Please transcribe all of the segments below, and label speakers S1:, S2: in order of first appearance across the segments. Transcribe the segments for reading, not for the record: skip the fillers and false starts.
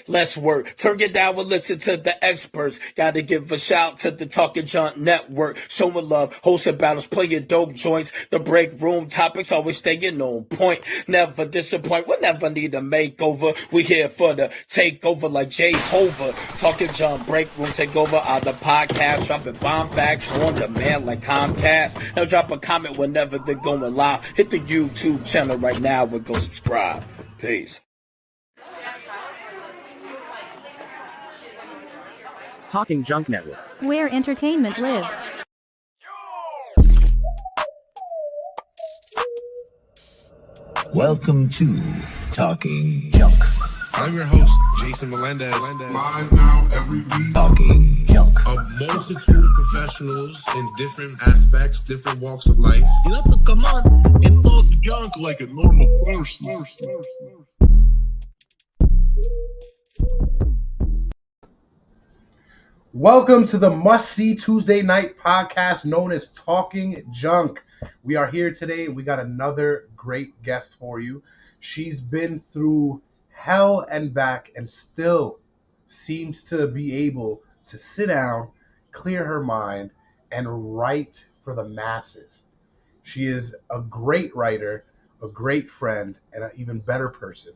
S1: Let's work. Turn it down and listen to the experts. Gotta give a shout to the Talking Junk Network. Showing love, hosting battles, playing dope joints. The break room topics always staying on point. Never disappoint. We'll never need a makeover. We here for the takeover like Jehovah. Talking Junk break room takeover on the podcast. Dropping bomb facts on demand like Comcast. Now drop a comment whenever they're going live. Hit the YouTube channel right now and go subscribe. Peace.
S2: Talking Junk Network,
S3: where entertainment lives.
S4: Welcome to Talking Junk.
S5: I'm your host, Jason Melendez.
S6: Live now every week.
S4: Talking Junk.
S5: A multitude of professionals in different aspects, different walks of life.
S6: You have to come on and talk junk like a normal person.
S7: Welcome to the must-see Tuesday night podcast known as Talking Junk. We are here today and we got another great guest for you. She's been through hell and back and still seems to be able to sit down, clear her mind, and write for the masses. She is a great writer, a great friend, and an even better person.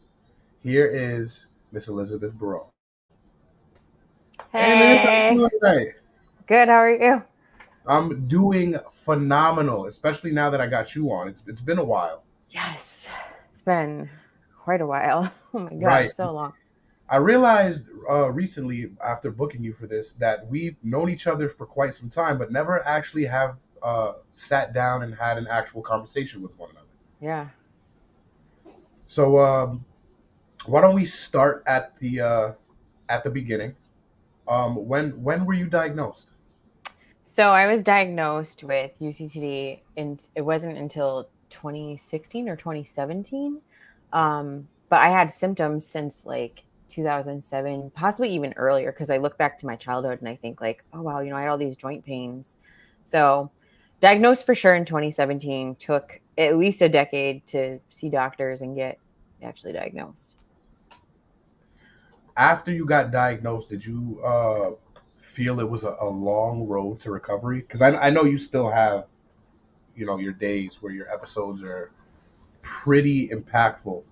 S7: Here is Miss Elizabeth Barone.
S8: Hey, good. How are you?
S7: I'm doing phenomenal, especially now that I got you on. It's been a while.
S8: Yes, it's been quite a while. Oh my God,
S7: Right.
S8: so long.
S7: I realized recently, after booking you for this, that we've known each other for quite some time, but never actually have sat down and had an actual conversation with one another.
S8: Yeah.
S7: So why don't we start at the beginning? When were you diagnosed?
S8: So I was diagnosed with UCTD, and it wasn't until 2016 or 2017. But I had symptoms since like 2007, possibly even earlier, because I look back to my childhood and I think like, oh wow, I had all these joint pains. So diagnosed for sure in 2017, took at least a decade to see doctors and get actually diagnosed.
S7: After you got diagnosed, did you feel it was a long road to recovery? Because I know you still have, your days where your episodes are pretty impactful.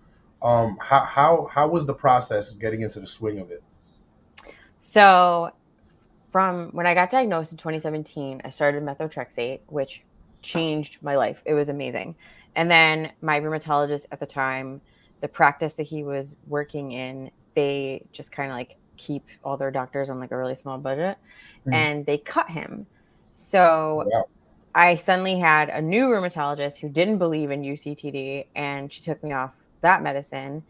S7: How was the process getting into the swing of it?
S8: So from when I got diagnosed in 2017, I started methotrexate, which changed my life. It was amazing. And then my rheumatologist at the time, the practice that he was working in, they just kind of like keep all their doctors on like a really small budget, and they cut him. So
S7: Wow.
S8: I suddenly had a new rheumatologist who didn't believe in UCTD, and she took me off that medicine.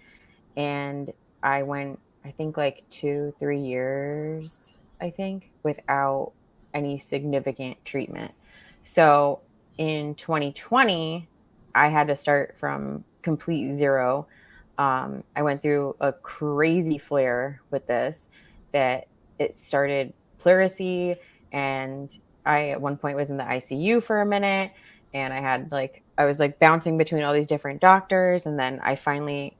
S8: And I went, I think like 2-3 years, I think, without any significant treatment. So in 2020, I had to start from complete zero. I went through a crazy flare with this, that it started pleurisy, and I at one point was in the ICU for a minute, and I was like bouncing between all these different doctors, and then I finally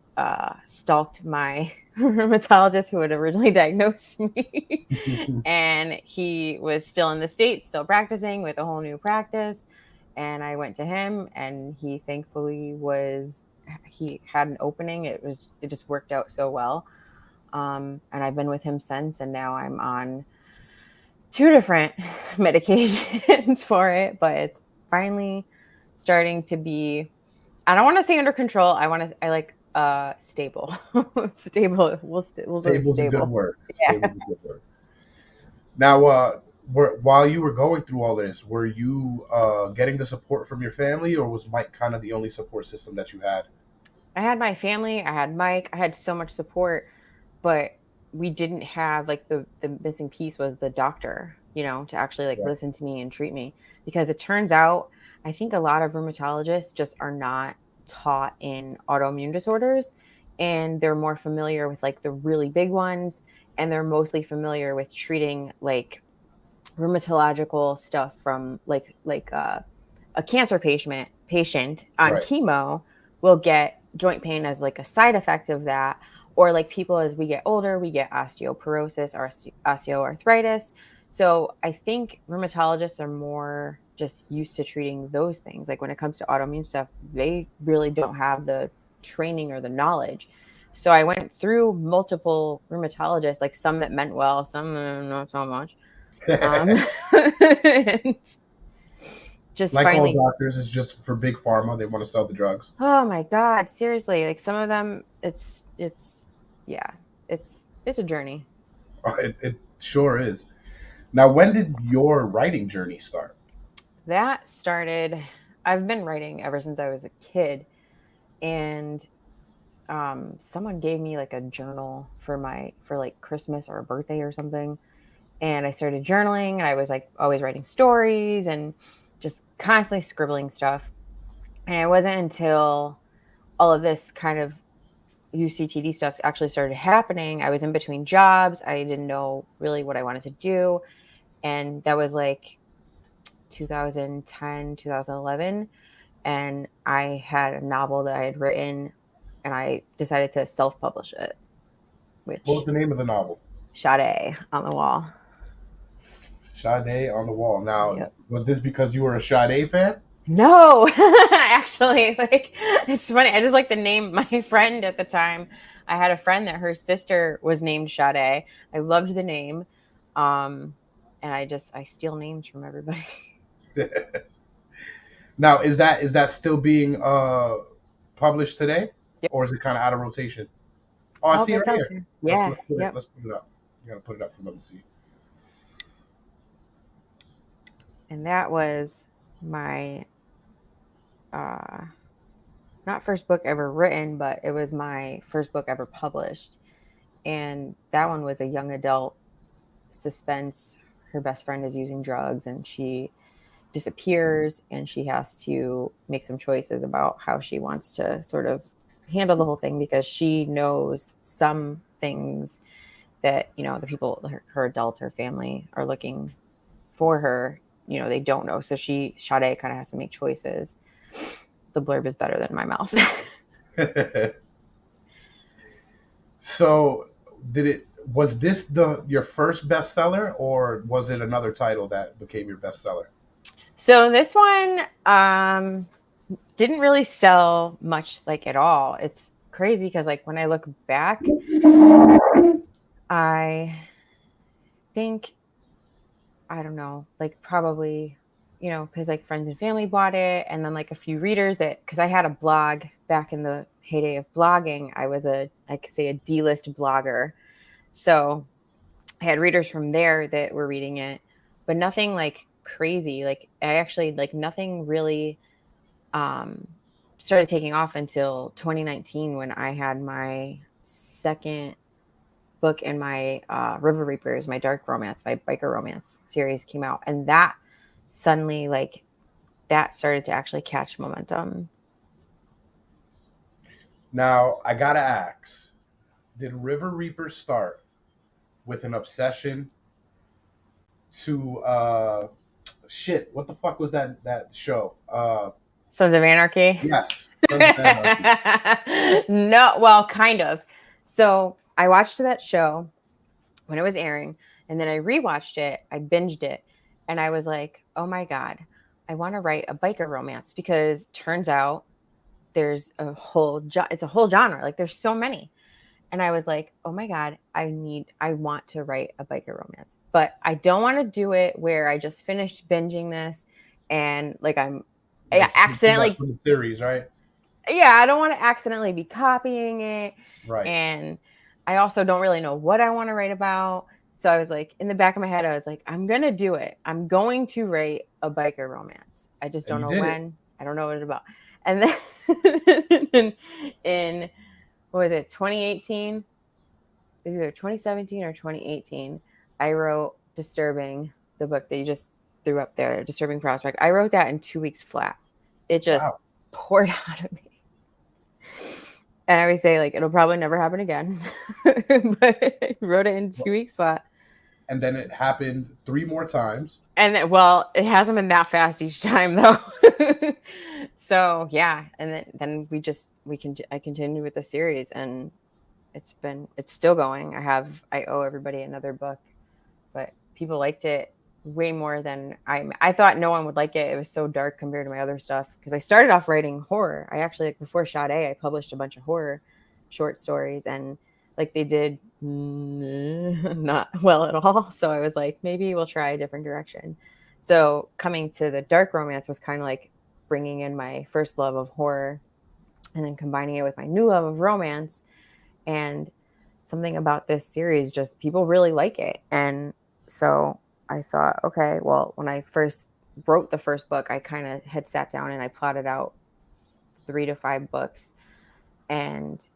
S8: stalked my rheumatologist who had originally diagnosed me, and he was still in the States, still practicing with a whole new practice, and I went to him, and he thankfully he had an opening. It just worked out so well. And I've been with him since, and now I'm on 2 different medications for it, but it's finally starting to be, I don't want to say under control. I like stable. Stable. We'll say
S7: Stable's a
S8: stable.
S7: good word.
S8: Yeah.
S7: Stable's a good word. Now, while you were going through all this, were you getting the support from your family, or was Mike kind of the only support system that you had?
S8: I had my family, I had Mike, I had so much support, but we didn't have like the missing piece was the doctor, to actually like listen to me and treat me, because it turns out I think a lot of rheumatologists just are not taught in autoimmune disorders, and they're more familiar with like the really big ones, and they're mostly familiar with treating like rheumatological stuff from like a cancer patient on chemo will get joint pain as like a side effect of that, or like people as we get older, we get osteoporosis or osteoarthritis. So I think rheumatologists are more just used to treating those things. Like when it comes to autoimmune stuff, they really don't have the training or the knowledge. So I went through multiple rheumatologists, like some that meant well, some not so much. And just
S7: Like all
S8: finally,
S7: doctors, it's just for big pharma. They want to sell the drugs.
S8: oh my God, seriously, like some of them, yeah, it's a journey.
S7: It sure is. Now, when did your writing journey start?
S8: That started, I've been writing ever since I was a kid. And someone gave me like a journal for like Christmas or a birthday or something. And I started journaling, and I was like always writing stories and just constantly scribbling stuff. And it wasn't until all of this kind of UCTD stuff actually started happening. I was in between jobs. I didn't know really what I wanted to do. And that was like 2010, 2011. And I had a novel that I had written, and I decided to self-publish it,
S7: What was
S8: which
S7: the name of the novel?
S8: Sade on the Wall.
S7: Sade on the Wall. Now,
S8: Yep.
S7: was this because you were a Sade fan?
S8: No, actually, like it's funny. I just like the name. My friend at the time, I had a friend that her sister was named Sade. I loved the name, and I steal names from everybody.
S7: Now, is that still being published today,
S8: Yep.
S7: or is it kind of out of rotation? Oh, I
S8: Oh,
S7: see it
S8: that's
S7: right
S8: out
S7: here.
S8: there.
S7: Let's
S8: Yeah.
S7: put it.
S8: Yep.
S7: Let's put it up. You gotta put it up for them to see.
S8: And that was my not first book ever written, but it was my first book ever published. And that one was a young adult suspense. Her best friend is using drugs, and she disappears, and she has to make some choices about how she wants to sort of handle the whole thing, because she knows some things that, the people, her adults, her family are looking for her, they don't know. So Sade kind of has to make choices. The blurb is better than my mouth.
S7: So, was this your first bestseller, or was it another title that became your bestseller?
S8: So this one didn't really sell much, like, at all. It's crazy because, like, when I look back, I think, I don't know, like probably, because like friends and family bought it, and then like a few readers because I had a blog back in the heyday of blogging. I was I could say a D-list blogger. So I had readers from there that were reading it, but nothing like crazy. Like I actually, like, nothing really started taking off until 2019, when I had my second book in my River Reapers, my dark romance, my biker romance series came out. And that suddenly, like, that started to actually catch momentum.
S7: Now, I gotta ask, did River Reaper start with an obsession to shit? What the fuck was that show?
S8: Sons of Anarchy?
S7: Yes, Sons of Anarchy.
S8: No, well, kind of. So I watched that show when it was airing, and then I rewatched it, I binged it, and I was like, oh my God, I want to write a biker romance, because turns out there's it's a whole genre. Like, there's so many. And I was like, oh my God, I want to write a biker romance, but I don't want to do it where I just finished binging this and like accidentally
S7: from the series, right?
S8: Yeah, I don't want to accidentally be copying it.
S7: Right.
S8: And I also don't really know what I want to write about. So I was like, in the back of my head, I was like, I'm going to do it. I'm going to write a biker romance. I just don't know when. I don't know what it's about. And then in what was it, 2018? It was either 2017 or 2018. I wrote Disturbing, the book that you just threw up there, Disturbing Prospect. I wrote that in 2 weeks flat. It just poured out of me. And I always say, like, it'll probably never happen again. But I wrote it in 2 weeks flat.
S7: And then it happened 3 more times.
S8: And then, well, it hasn't been that fast each time, though. So yeah, and then I continued with the series, and it's still going. I owe everybody another book, but people liked it way more than I thought no one would like it. It was so dark compared to my other stuff because I started off writing horror. I actually, like, before Sade, I published a bunch of horror short stories, and like they did not well at all. So I was like, maybe we'll try a different direction. So coming to the dark romance was kind of like bringing in my first love of horror and then combining it with my new love of romance. And something about this series, just people really like it. And so I thought, okay, well, when I first wrote the first book, I kind of had sat down and I plotted out 3 to 5 books. And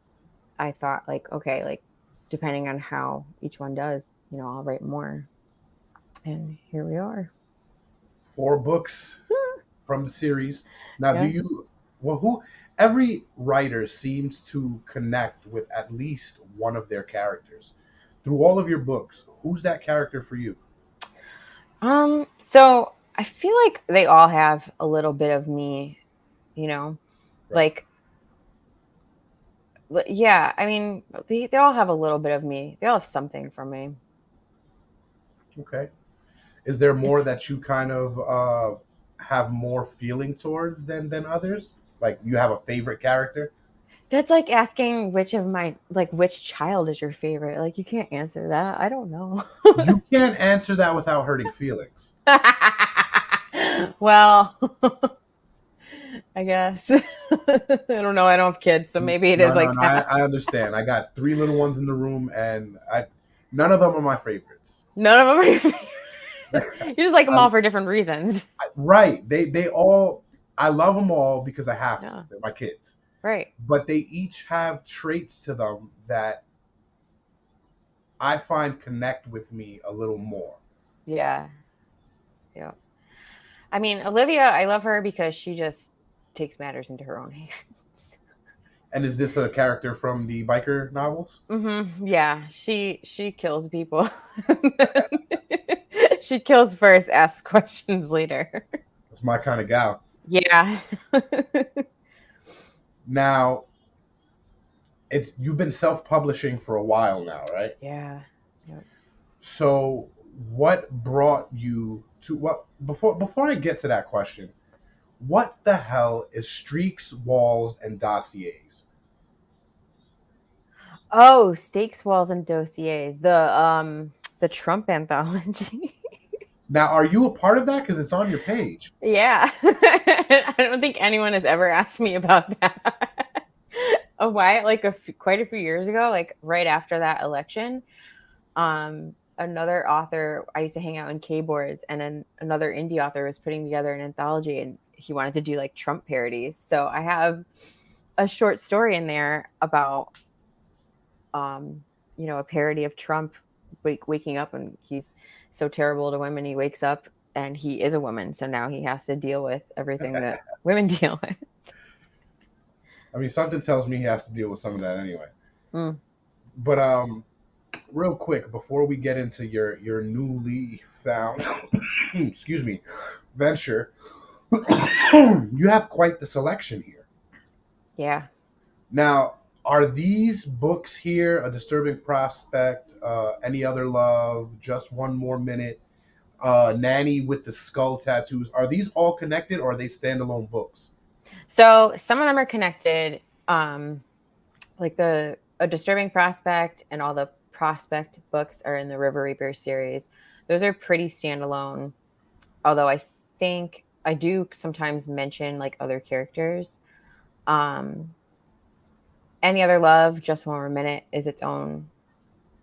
S8: I thought, like, okay, like, depending on how each one does, I'll write more. And here we are.
S7: 4 books from the series. Now,
S8: Yeah.
S7: every writer seems to connect with at least one of their characters. Through all of your books, who's that character for you?
S8: So I feel like they all have a little bit of me,
S7: Right.
S8: like, yeah, I mean, they all have a little bit of me. They all have something from me.
S7: Okay. Is there more that you kind of have more feeling towards than others? Like you have a favorite character?
S8: That's like asking which child is your favorite. Like, you can't answer that. I don't know.
S7: You can't answer that without hurting feelings.
S8: Well, I guess. I don't know. I don't have kids, so maybe it is like that.
S7: I understand. I got 3 little ones in the room, and none of them are my favorites.
S8: None of them are your favorite. You just like them all for different reasons.
S7: Right. They all, I love them all because I have to. They're my kids.
S8: Right.
S7: But they each have traits to them that I find connect with me a little more.
S8: Yeah. Yeah. I mean, Olivia, I love her because she just takes matters into her own hands.
S7: And is this a character from the biker novels?
S8: Mm-hmm. Yeah. She kills people. She kills first, asks questions later.
S7: That's my kind of gal.
S8: Yeah.
S7: Now, you've been self-publishing for a while now, right?
S8: Yeah. Yep.
S7: So, what brought you to before I get to that question, what the hell is Streaks, Walls, and Dossiers?
S8: Oh, Stakes, Walls, and Dossiers. The Trump anthology.
S7: Now, are you a part of that? Because it's on your page.
S8: Yeah. I don't think anyone has ever asked me about that. A while, like quite a few years ago, like right after that election, another author, I used to hang out in K-boards, and then another indie author was putting together an anthology, and he wanted to do like Trump parodies. So I have a short story in there about, a parody of Trump waking up, and he's so terrible to women. He wakes up and he is a woman. So now he has to deal with everything that women deal with.
S7: I mean, something tells me he has to deal with some of that anyway.
S8: Mm.
S7: But real quick, before we get into your newly found, excuse me, venture, you have quite the selection here.
S8: Yeah.
S7: Now, are these books here, A Disturbing Prospect, Any Other Love, Just One More Minute, Nanny with the Skull Tattoos, are these all connected or are they standalone books?
S8: So some of them are connected, like A Disturbing Prospect and all the Prospect books are in the River Reaper series. Those are pretty standalone, although I think I do sometimes mention like other characters. Any Other Love, Just One More Minute is its own.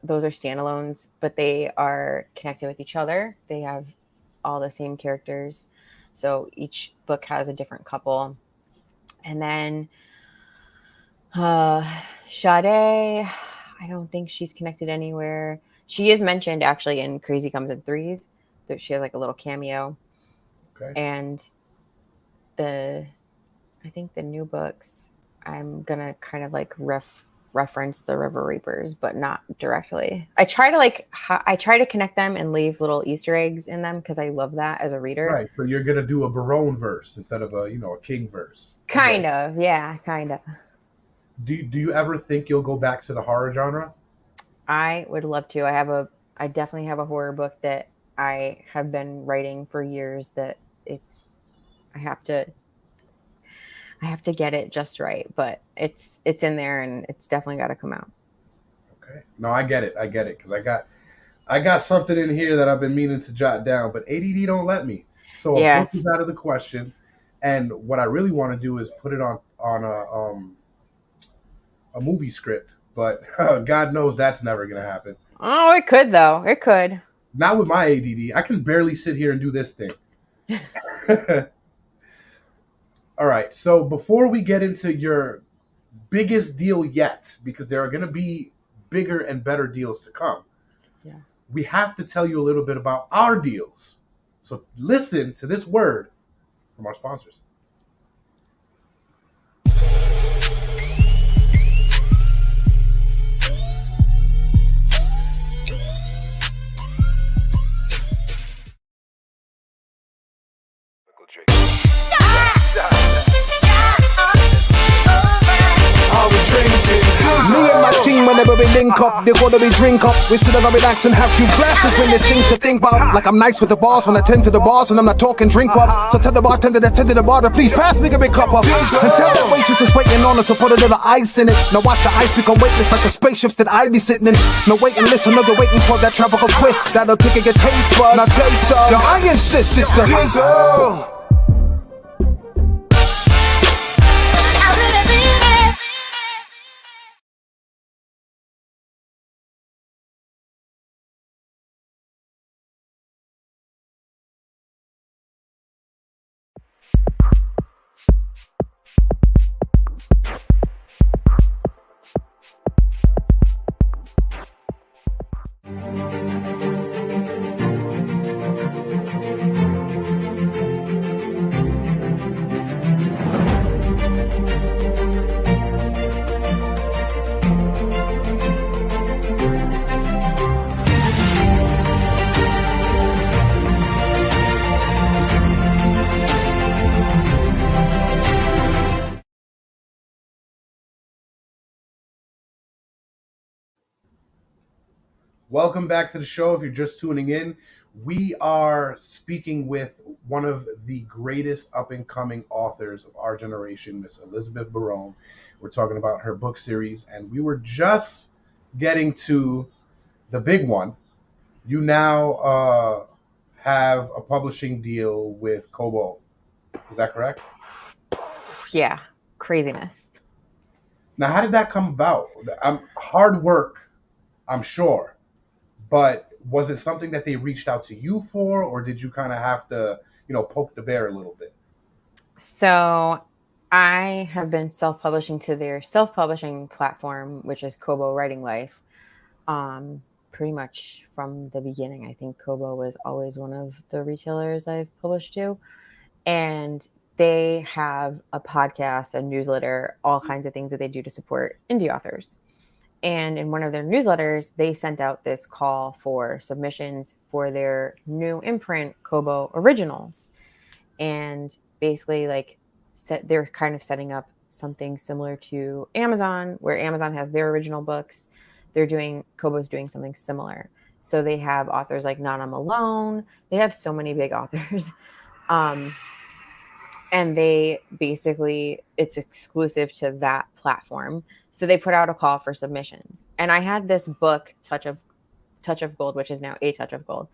S8: Those are standalones, but they are connected with each other. They have all the same characters. So each book has a different couple. And then Sade, I don't think she's connected anywhere. She is mentioned actually in Crazy Comes in Threes. She has like a little cameo.
S7: Okay.
S8: And I think the new books, I'm going to kind of like reference the River Reapers, but not directly. I try to connect them and leave little Easter eggs in them because I love that as a reader.
S7: Right. So you're going to do a Barone verse instead of a King verse.
S8: Kind of. Yeah, kind of.
S7: Do you ever think you'll go back to the horror genre?
S8: I would love to. I definitely have a horror book that I have been writing for years that it's I have to I have to get it just right, but it's in there and it's definitely got to come out.
S7: Okay. No, I get it. Because I got something in here that I've been meaning to jot down, but ADD don't let me. So a book
S8: Yes.
S7: is out of the question, and what I really want to do is put it on a movie script, but God knows that's never gonna happen.
S8: Oh, it could though. It could.
S7: Not with my ADD. I can barely sit here and do this thing. All right. So before we get into your biggest deal yet, because there are going to be bigger and better deals to come,
S8: Yeah.
S7: we have to tell you a little bit about our deals. So listen to this word from our sponsors.
S9: Me and my team, whenever we link up, they gonna be drink up. We still gonna relax and have few glasses when there's things to think about. Like I'm nice with the boss when I tend to the boss and I'm not talking drink ups. So tell the bartender that tend to the bar to please pass me a big cup up. And tell that waitress is waiting on us to put a little ice in it. Now watch the ice become weightless like the spaceships that I be sitting in. Now wait and listen, they're waiting for that tropical twist that'll tickle your taste buds. Now taste some. Yo, I insist it's the drizzle.
S7: Welcome back to the show. If you're just tuning in, we are speaking with one of the greatest up-and-coming authors of our generation, Miss Elizabeth Barone. We're talking about her book series, and we were just getting to the big one. You now have a publishing deal with Kobo. Is that correct?
S8: Yeah. Craziness.
S7: Now, how did that come about? Hard work, I'm sure. But was it something that they reached out to you for, or did you kind of have to, poke the bear a little bit?
S8: So I have been self-publishing to their self-publishing platform, which is Kobo Writing Life. Pretty much from the beginning. I think Kobo was always one of the retailers I've published to. And they have a podcast, a newsletter, all kinds of things that they do to support indie authors. And in one of their newsletters, they sent out this call for submissions for their new imprint, Kobo Originals. And basically, they're kind of setting up something similar to Amazon, where Amazon has their original books. Kobo's doing something similar. So they have authors like Nana Malone. They have so many big authors. And it's exclusive to that platform. So they put out a call for submissions. And I had this book, Touch of Gold, which is now A Touch of Gold,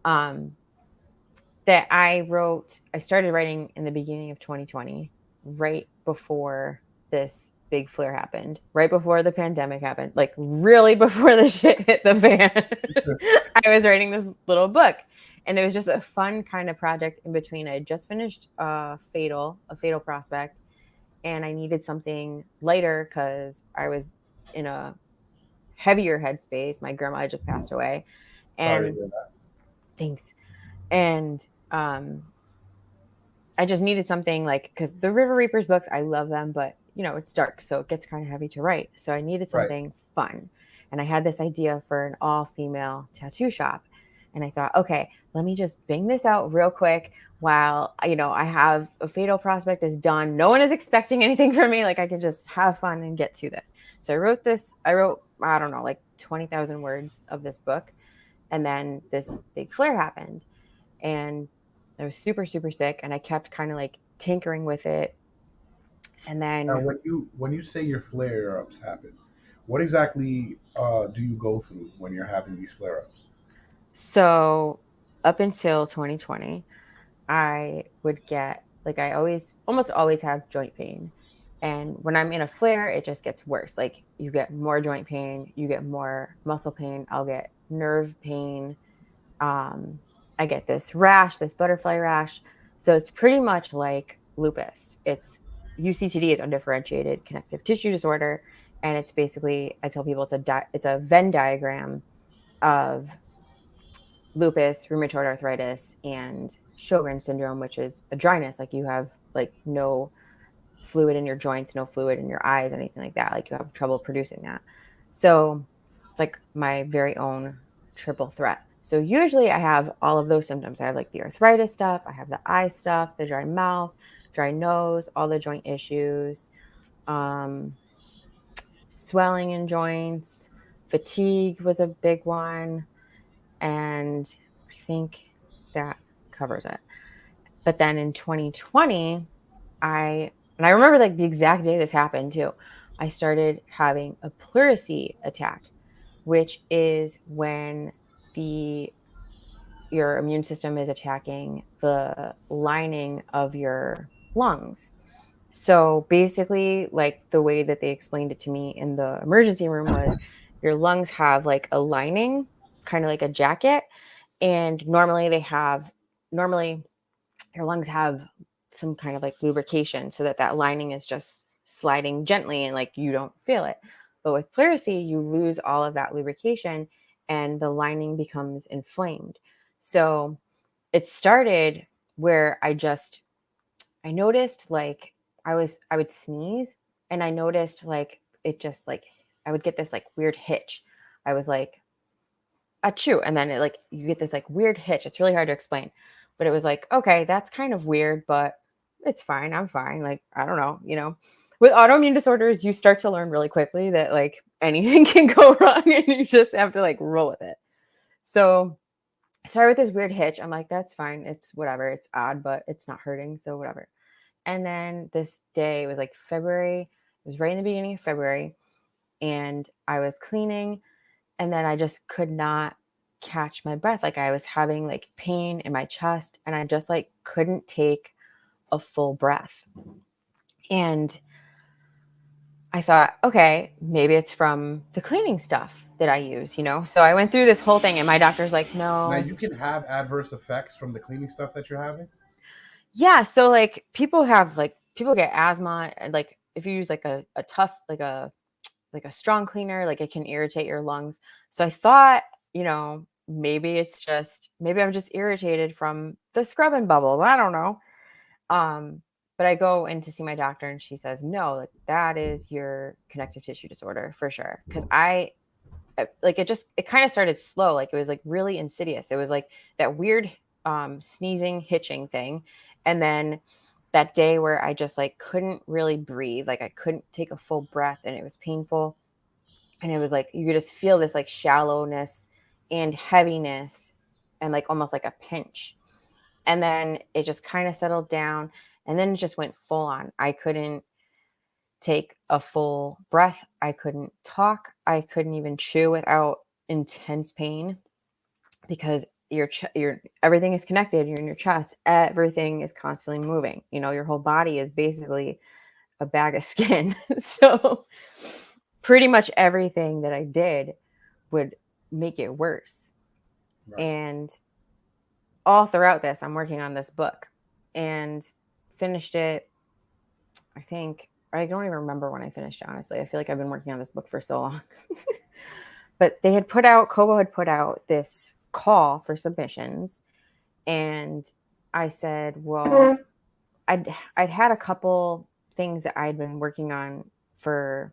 S8: that I started writing in the beginning of 2020, right before this big flare happened, right before the pandemic happened, like really before the shit hit the fan. I was writing this little book. And it was just a fun kind of project in between. I had just finished a Fatal Prospect, and I needed something lighter because I was in a heavier headspace. My grandma had just passed away. And
S7: Sorry to hear that.
S8: Thanks. And I just needed something because the River Reapers books, I love them, but it's dark, so it gets kind of heavy to write. So I needed something fun. And I had this idea for an all-female tattoo shop. And I thought, okay, let me just bang this out real quick. while, you know, I have a fatal prospect is done. No one is expecting anything from me. Like I can just have fun and get to this. So I wrote, I don't know, like 20,000 words of this book. And then this big flare happened and I was super, super sick. And I kept kind of like tinkering with it. And then
S7: Now, when you say your flare ups happen, what exactly do you go through when you're having these flare ups?
S8: so up until 2020, I would get like almost always have joint pain. And when I'm in a flare, it just gets worse. Like you get more joint pain, you get more muscle pain, I'll get nerve pain. I get this rash, this butterfly rash. So it's pretty much like lupus. It's UCTD is undifferentiated connective tissue disorder. And it's basically, I tell people it's a Venn diagram of lupus, rheumatoid arthritis, and Sjogren's syndrome, which is a dryness. Like you have like no fluid in your joints, no fluid in your eyes, anything like that. Like you have trouble producing that. So it's like my very own triple threat. So usually I have all of those symptoms. I have like the arthritis stuff, I have the eye stuff, the dry mouth, dry nose, all the joint issues, swelling in joints, fatigue was a big one. And I think that covers it. But then in 2020, I remember like the exact day this happened too. I started having a pleurisy attack, which is when your immune system is attacking the lining of your lungs. So basically, like the way that they explained it to me in the emergency room was your lungs have like a lining, kind of like a jacket. And normally your lungs have some kind of like lubrication so that lining is just sliding gently and like you don't feel it. But with pleurisy, you lose all of that lubrication and the lining becomes inflamed. So it started where I noticed like I would sneeze and I noticed like it just like I would get this like weird hitch. I was like achoo, and then it like you get this like weird hitch. It's really hard to explain, but it was like, okay, that's kind of weird, but it's fine. I'm fine. Like I don't know, you know. With autoimmune disorders, you start to learn really quickly that like anything can go wrong and you just have to like roll with it. So I started with this weird hitch. I'm like, that's fine. It's whatever. It's odd, but it's not hurting. So whatever. And then this day was like February. It was right in the beginning of February. And I was cleaning. And then I just could not catch my breath. Like I was having like pain in my chest. And I just like couldn't take a full breath. And I thought, okay, maybe it's from the cleaning stuff that I use, you know? So I went through this whole thing and my doctor's like,
S7: Now,
S8: no.
S7: you can have adverse effects from the cleaning stuff that you're having.
S8: Yeah. So like people get asthma and like if you use like a tough, like a strong cleaner, like it can irritate your lungs. So I thought, you know, maybe I'm just irritated from the scrubbing bubbles. I don't know. But I go in to see my doctor and she says, no, like that is your connective tissue disorder for sure. Cause it kind of started slow. Like it was like really insidious. It was like that weird sneezing, hitching thing. And then that day where I just like couldn't really breathe, like I couldn't take a full breath and it was painful. And it was like, you could just feel this like shallowness and heaviness and like almost like a pinch. And then it just kind of settled down and then it just went full on. I couldn't take a full breath. I couldn't talk. I couldn't even chew without intense pain because your everything is connected. You're in your chest. Everything is constantly moving. You know, your whole body is basically a bag of skin. So pretty much everything that I did would make it worse. Right. And all throughout this, I'm working on this book and finished it. I don't even remember when I finished it, honestly. I feel like I've been working on this book for so long. But Kobo had put out this call for submissions. And I said, well, I'd had a couple things that I'd been working on for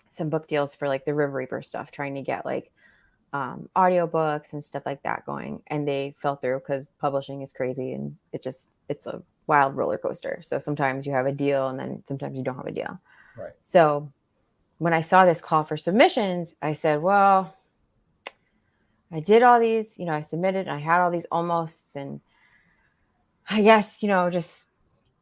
S8: some book deals for like the River Reaper stuff, trying to get like audiobooks and stuff like that going, and they fell through because publishing is crazy and it's a wild roller coaster. So sometimes you have a deal and then sometimes you don't have a deal.
S7: Right.
S8: So when I saw this call for submissions, I said, well, I did all these, I submitted and I had all these almosts, and I guess, just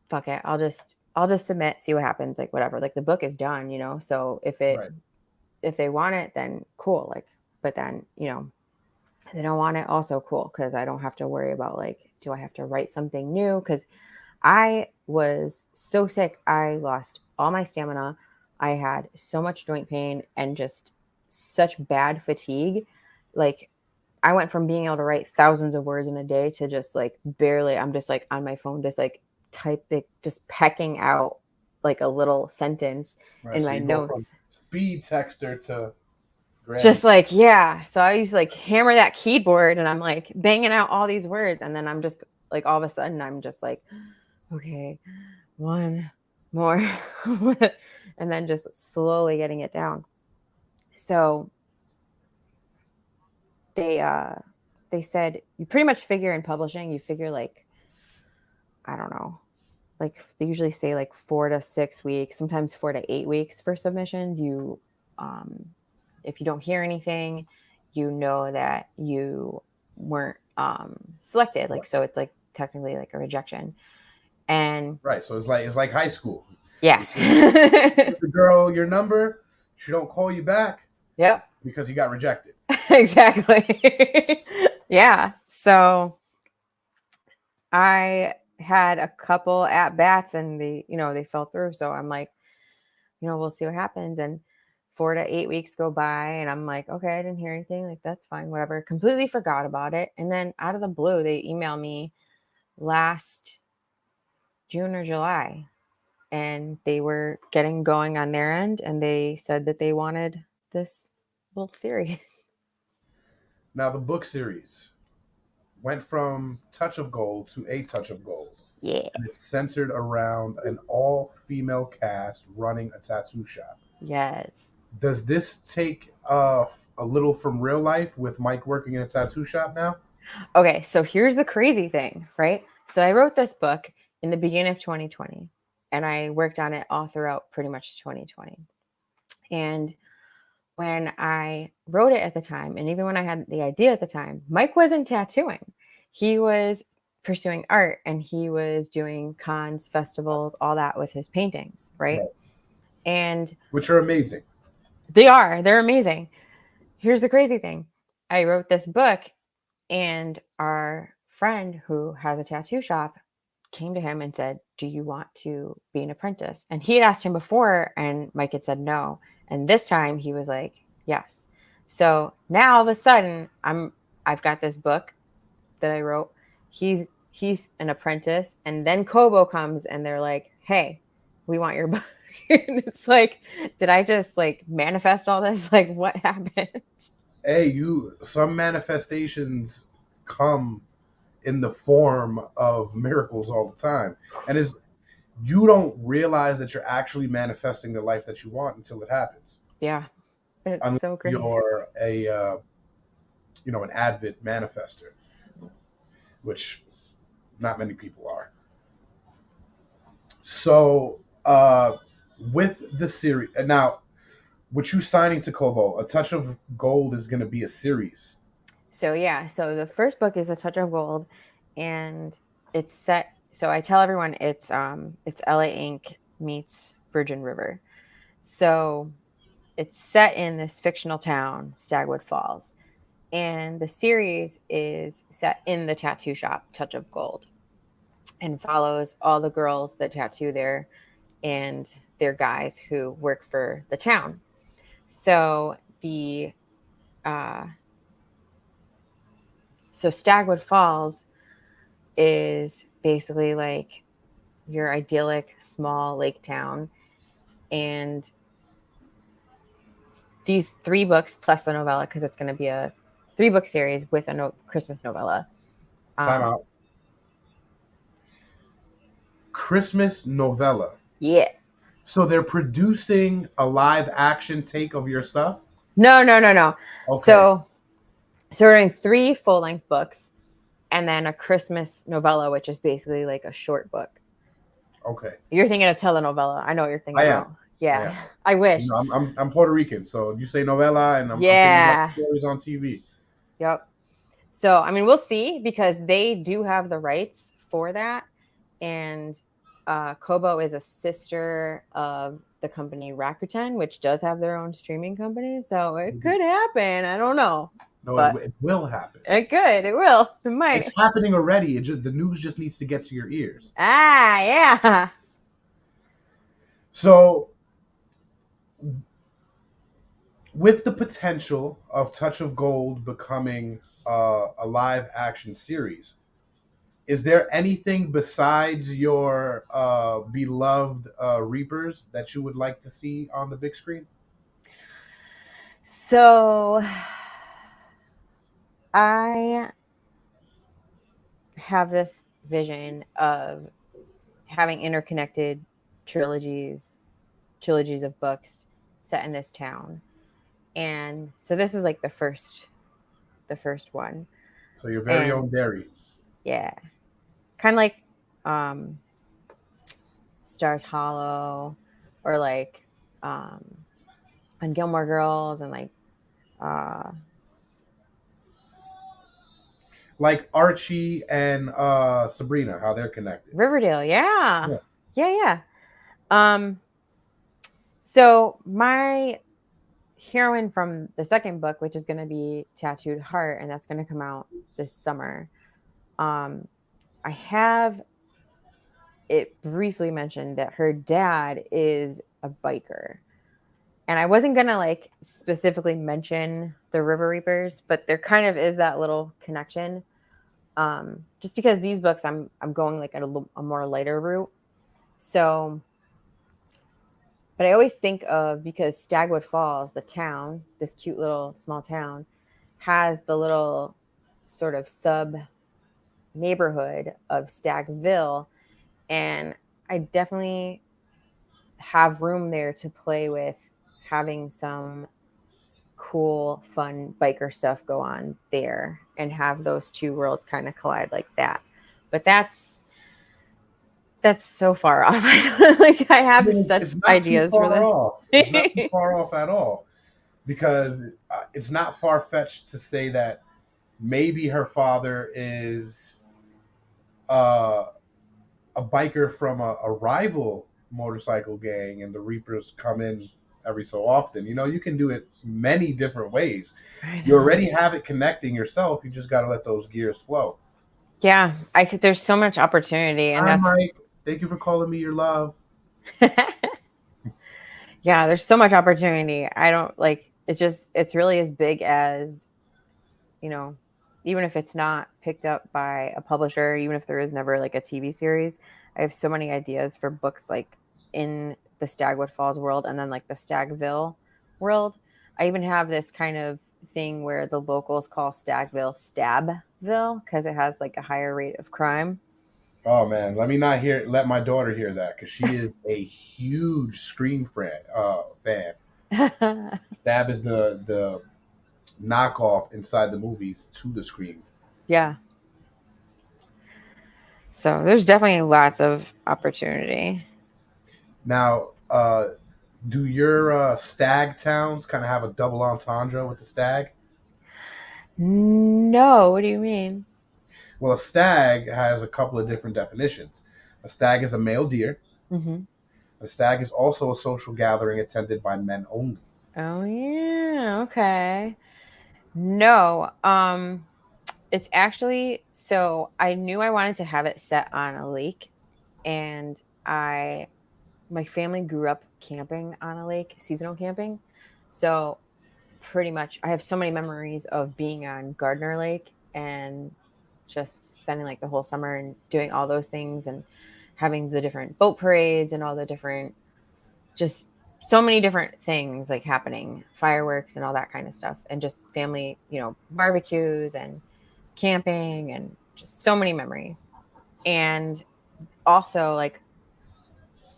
S8: fuck it. I'll just submit, see what happens. Like whatever, like the book is done, so if they want it, then cool. Like, but then, if they don't want it, also cool. Cause I don't have to worry about like, do I have to write something new? Cause I was so sick. I lost all my stamina. I had so much joint pain and just such bad fatigue. Like I went from being able to write thousands of words in a day to just like barely, I'm just like on my phone, just like typing, just pecking out like a little sentence in my notes.
S7: Speed texter to
S8: just like, yeah. So I used to like hammer that keyboard and I'm like banging out all these words. And then I'm just like, all of a sudden I'm just like, okay, one more. And then just slowly getting it down. So they said, you pretty much figure in publishing, you figure like, I don't know, like they usually say like 4 to 6 weeks, sometimes 4 to 8 weeks for submissions. You, if you don't hear anything, that you weren't selected. Like, so it's like technically like a rejection. And
S7: right. So it's like high school.
S8: Yeah.
S7: The girl, your number, she don't call you back.
S8: Yep.
S7: Because you got rejected.
S8: Exactly. Yeah. So I had a couple at bats and they fell through. So I'm like, we'll see what happens. And 4 to 8 weeks go by and I'm like, okay, I didn't hear anything. Like, that's fine, whatever. Completely forgot about it. And then out of the blue, they emailed me last June or July and they were getting going on their end. And they said that they wanted this little series.
S7: Now, the book series went from Touch of Gold to A Touch of Gold.
S8: Yeah.
S7: And it's centered around an all-female cast running a tattoo shop.
S8: Yes.
S7: Does this take a little from real life with Mike working in a tattoo shop now?
S8: Okay, so here's the crazy thing, right? So I wrote this book in the beginning of 2020, and I worked on it all throughout pretty much 2020. And when I wrote it at the time, and even when I had the idea at the time, Mike wasn't tattooing. He was pursuing art and he was doing cons, festivals, all that with his paintings, right? And
S7: which are amazing.
S8: They're amazing. Here's the crazy thing. I wrote this book and our friend who has a tattoo shop came to him and said, do you want to be an apprentice? And he had asked him before and Mike had said no. And this time he was like, yes. So now all of a sudden I've got this book that I wrote. He's an apprentice. And then Kobo comes and they're like, hey, we want your book. And it's like, did I just like manifest all this? Like, what happened?
S7: Hey, some manifestations come in the form of miracles all the time. And you don't realize that you're actually manifesting the life that you want until it happens.
S8: Yeah. It's so great.
S7: You're an avid manifester, which not many people are. So, with the series now, with you signing to Kobo, A Touch of Gold is going to be a series.
S8: So yeah, so the first book is A Touch of Gold, and it's set. So I tell everyone it's LA Ink meets Virgin River. So it's set in this fictional town, Stagwood Falls, and the series is set in the tattoo shop, Touch of Gold, and follows all the girls that tattoo there and their guys who work for the town. So so Stagwood Falls is basically like your idyllic small lake town, and these 3 books plus the novella, because it's going to be a 3-book series with a Christmas novella.
S7: Time out. Christmas novella.
S8: Yeah.
S7: So they're producing a live action take of your stuff?
S8: No.
S7: Okay.
S8: So So we're doing 3 full-length books and then a Christmas novella, which is basically like a short book.
S7: Okay.
S8: You're thinking of telenovela. I know what you're thinking
S7: I am.
S8: about. Yeah.
S7: am.
S8: I wish.
S7: You know, I'm Puerto Rican, so you say novela, and I'm thinking
S8: Yeah.
S7: about stories on TV.
S8: Yep. So, I mean, we'll see because they do have the rights for that. And Kobo is a sister of the company Rakuten, which does have their own streaming company. So it could happen. I don't know.
S7: No,
S8: But
S7: it will happen.
S8: it could. It will. It might.
S7: It's happening already. The news just needs to get to your ears.
S8: Ah, yeah.
S7: So, with the potential of Touch of Gold becoming a live action series, is there anything besides your beloved Reapers that you would like to see on the big screen?
S8: So I have this vision of having interconnected trilogies of books set in this town. And so this is like the first one.
S7: So your very own Derry.
S8: Yeah. Kind of like Stars Hollow or like on Gilmore Girls and
S7: like Archie and Sabrina, how they're connected.
S8: Riverdale, yeah. So my heroine from the second book, which is going to be Tattooed Heart, and that's going to come out this summer. I have it briefly mentioned that her dad is a biker. And I wasn't going to like specifically mention the River Reapers, but there kind of is that little connection. Just because these books, I'm going like at a more lighter route. So, but I always think of, because Stagwood Falls, the town, this cute little small town, has the little sort of sub neighborhood of Stagville. And I definitely have room there to play with having some cool, fun biker stuff go on there and have those two worlds kind of collide like that. But that's so far off. Like I have such ideas for this.
S7: It's not too far off at all, because it's not far-fetched to say that maybe her father is a biker from a rival motorcycle gang, and the Reapers come in every so often. You know, you can do it many different ways. You already have it connecting yourself. You just got to let those gears flow.
S8: Yeah, there's so much opportunity, and that's
S7: Mike. Thank you for calling me your love.
S8: Yeah, there's so much opportunity. I don't like it. It's really as big as, you know, even if it's not picked up by a publisher, even if there is never like a TV series, I have so many ideas for books like in the Stagwood Falls world and then like the Stagville world. I even have this kind of thing where the locals call Stagville Stabville because it has like a higher rate of crime.
S7: Oh man, let my daughter hear that, because she is a huge Scream fan. Stab is the knockoff inside the movies to the Scream.
S8: Yeah. So there's definitely lots of opportunity.
S7: Now, do your stag towns kind of have a double entendre with the stag?
S8: No, what do you mean?
S7: Well, a stag has a couple of different definitions. A stag is a male deer.
S8: Mm-hmm.
S7: A stag is also a social gathering attended by men only.
S8: Oh yeah, okay. No, it's actually, so I knew I wanted to have it set on a lake, and my family grew up camping on a lake, seasonal camping. So pretty much I have so many memories of being on Gardner Lake and just spending like the whole summer and doing all those things and having the different boat parades and all the different, just so many different things like happening, fireworks and all that kind of stuff, and just family, barbecues and camping and just so many memories. And also like,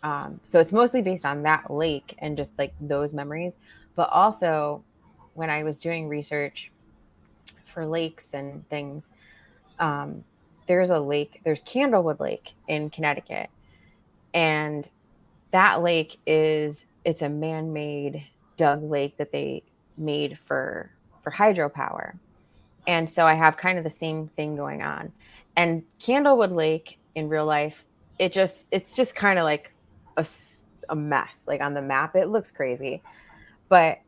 S8: so it's mostly based on that lake and just like those memories. But also when I was doing research for lakes and things. There's a lake, there's Candlewood Lake in Connecticut. And that lake it's a man-made dug lake that they made for hydropower. And so I have kind of the same thing going on. And Candlewood Lake in real life, it's just kind of like a mess. Like on the map, it looks crazy. But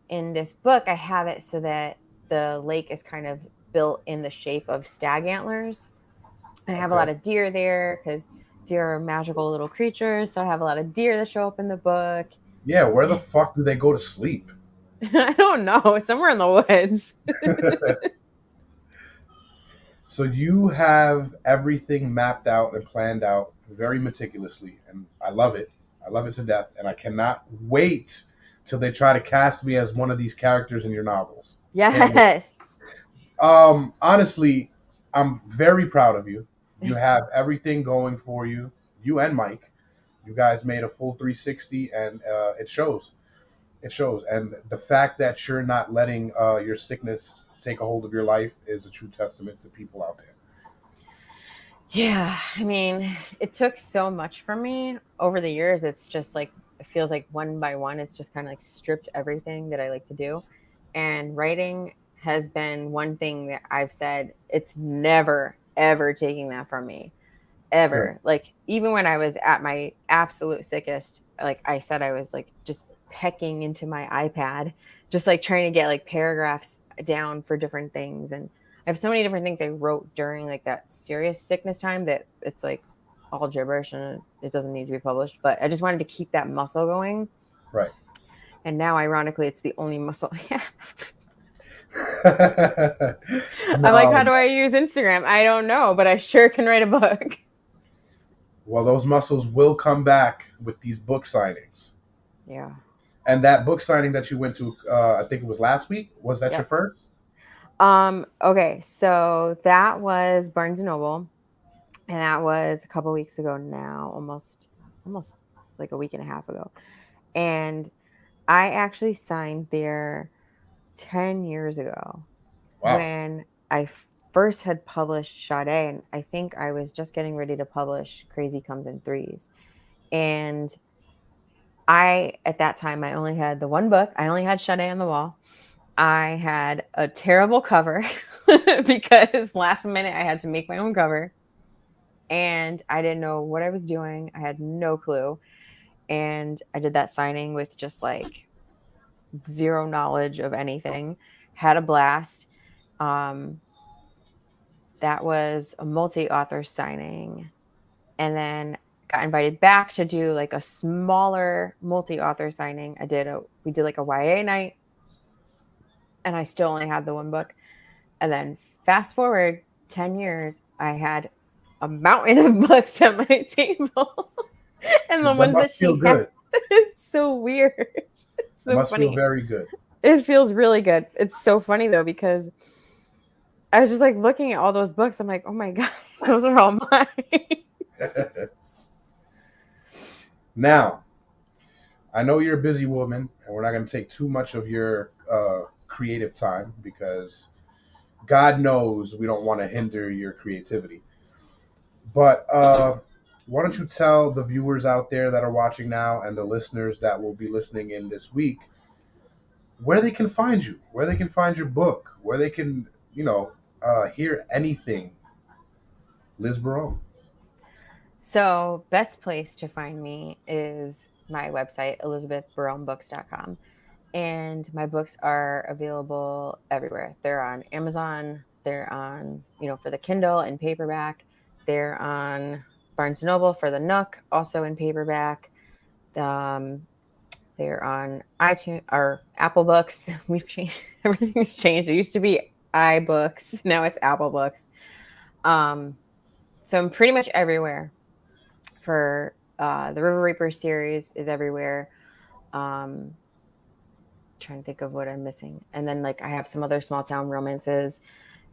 S8: in this book, I have it so that the lake is kind of built in the shape of stag antlers. And I have a lot of deer there because deer are magical little creatures. So I have a lot of deer that show up in the book.
S7: Yeah, where the fuck do they go to sleep?
S8: I don't know. Somewhere in the woods.
S7: So you have everything mapped out and planned out very meticulously, and I love it. I love it to death, and I cannot wait till they try to cast me as one of these characters in your novels.
S8: Yes.
S7: Honestly, I'm very proud of you. You have everything going for you. You and Mike, you guys made a full 360, and it shows. It shows, and the fact that you're not letting your sickness take a hold of your life is a true testament to people out there.
S8: Yeah, I mean, it took so much from me over the years. It's just like it feels like one by one, it's just kind of like stripped everything that I like to do. And writing has been one thing that I've said it's never ever taking that from me. Ever.
S7: Good.
S8: Like even when I was at my absolute sickest, like I said, I was like just pecking into my iPad, just like trying to get like paragraphs down for different things. And I have so many different things I wrote during like that serious sickness time that it's like all gibberish and it doesn't need to be published. But I just wanted to keep that muscle going.
S7: Right.
S8: And now, ironically, it's the only muscle I have. I'm like, how do I use Instagram? I don't know, but I sure can write a book.
S7: Well, those muscles will come back with these book signings.
S8: Yeah.
S7: And that book signing that you went to, I think it was last week. Was that your first?
S8: Okay, so that was Barnes & Noble, and that was a couple weeks ago now, almost like a week and a half ago. And I actually signed there 10 years ago.
S7: Wow.
S8: When I first had published Sade, and I think I was just getting ready to publish Crazy Comes in Threes. And at that time, I only had the one book. I only had Sade on the wall. I had a terrible cover because last minute I had to make my own cover. And I didn't know what I was doing. I had no clue. And I did that signing with just like zero knowledge of anything. Had a blast. That was a multi-author signing. And then got invited back to do like a smaller multi-author signing. We did like a YA night. And I still only had the one book. And then fast forward 10 years, I had a mountain of books at my table. And the ones that she had, it's so weird. It's so
S7: must
S8: funny.
S7: Feel very good.
S8: It feels really good. It's so funny though, because I was just like looking at all those books. I'm like, oh my God, those are all mine.
S7: Now, I know you're a busy woman, and we're not going to take too much of your creative time because God knows we don't want to hinder your creativity. But why don't you tell the viewers out there that are watching now and the listeners that will be listening in this week where they can find you, where they can find your book, where they can, hear anything. Liz Barone.
S8: So best place to find me is my website, elizabethbaronebooks.com. And my books are available everywhere. They're on Amazon. They're on, for the Kindle and paperback. They're on Barnes & Noble for the Nook, also in paperback. They're on iTunes or Apple Books. We've changed. Everything's changed. It used to be iBooks. Now it's Apple Books. So I'm pretty much everywhere. For the River Reaper series is everywhere. Trying to think of what I'm missing. And then I have some other small town romances.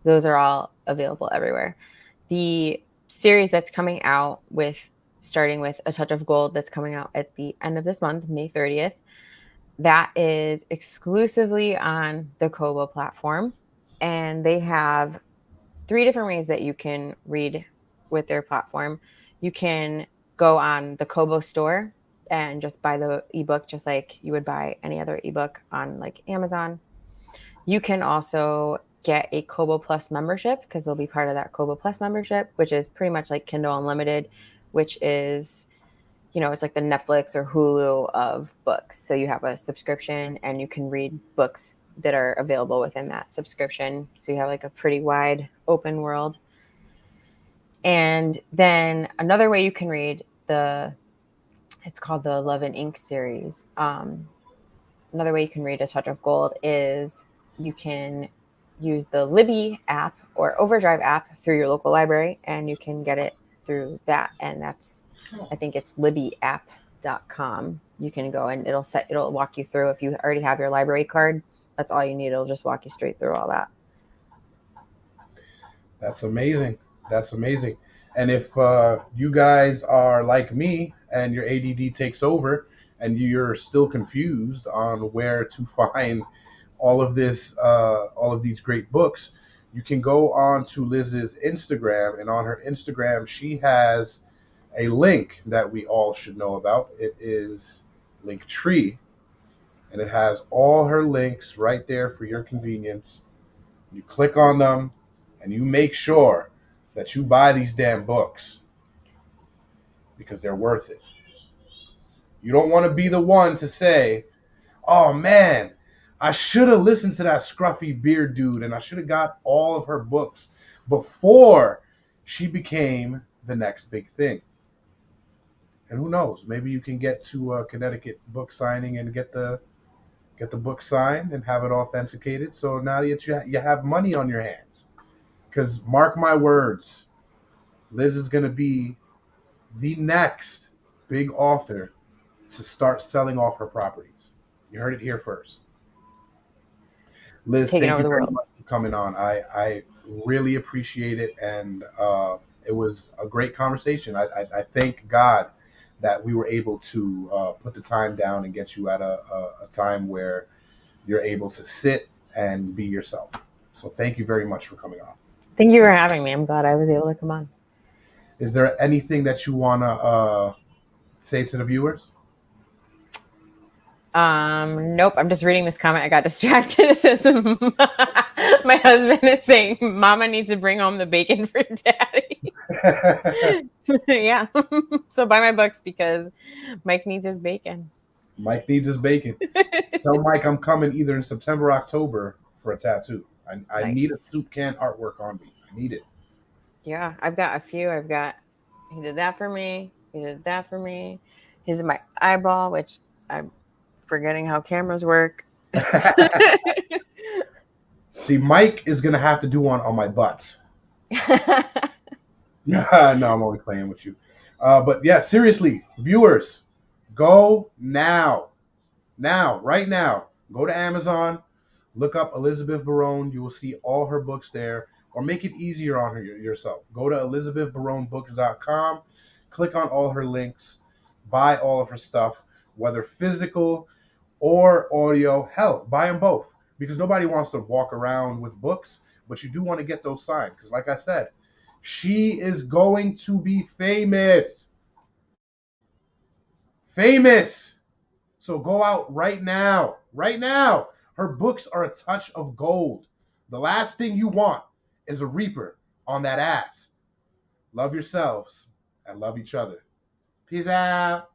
S8: Those are all available everywhere. The series that's coming out starting with A Touch of Gold, that's coming out at the end of this month, May 30th. that is exclusively on the Kobo platform. And they have 3 different ways that you can read with their platform. You can go on the Kobo store and just buy the ebook just like you would buy any other ebook on like Amazon. You can also get a Kobo Plus membership because they'll be part of that Kobo Plus membership, which is pretty much like Kindle Unlimited, which is, it's like the Netflix or Hulu of books. So you have a subscription and you can read books that are available within that subscription. So you have like a pretty wide open world. And then another way you can read it's called the Love and Ink series. Another way you can read A Touch of Gold is you can use the Libby app or Overdrive app through your local library, and you can get it through that. And I think it's libbyapp.com. You can go and it'll walk you through. If you already have your library card, that's all you need. It'll just walk you straight through all that.
S7: That's amazing. That's amazing. And if you guys are like me and your ADD takes over and you're still confused on where to find all of these great books, you can go on to Liz's Instagram, and on her Instagram, she has a link that we all should know about. It is Linktree, and it has all her links right there for your convenience. You click on them, and you make sure that you buy these damn books because they're worth it. You don't want to be the one to say, oh man, I should have listened to that scruffy beard dude and I should have got all of her books before she became the next big thing. And who knows, maybe you can get to a Connecticut book signing and get the book signed and have it authenticated. So now that you have money on your hands. Because mark my words, Liz is going to be the next big author to start selling off her properties. You heard it here first. Liz,
S8: Taking
S7: thank
S8: over
S7: you
S8: the
S7: very
S8: world.
S7: much for coming on. I really appreciate it, and it was a great conversation. I thank God that we were able to put the time down and get you at a time where you're able to sit and be yourself. So thank you very much for coming on.
S8: Thank you for having me. I'm glad I was able to come on.
S7: Is there anything that you want to say to the viewers?
S8: Nope. I'm just reading this comment. I got distracted. It says my husband is saying Mama needs to bring home the bacon for Daddy. Yeah. So buy my books because Mike needs his bacon.
S7: Mike needs his bacon. Tell Mike I'm coming either in September or October for a tattoo. I
S8: Nice.
S7: need a soup can artwork on me. I need it.
S8: Yeah, I've got a few. He did that for me. He did that for me. He's in my eyeball, which I'm forgetting how cameras work.
S7: See, Mike is going to have to do one on my butt. No, I'm only playing with you. But yeah, seriously, viewers, go now. Right now. Go to Amazon. Look up Elizabeth Barone. You will see all her books there. Or make it easier on her yourself. Go to elizabethbaronebooks.com. Click on all her links. Buy all of her stuff, whether physical or audio. Hell, buy them both. Because nobody wants to walk around with books, but you do want to get those signed. Because like I said, she is going to be famous. Famous. So go out right now. Right now. Her books are a touch of gold. The last thing you want is a reaper on that ass. Love yourselves and love each other. Peace out.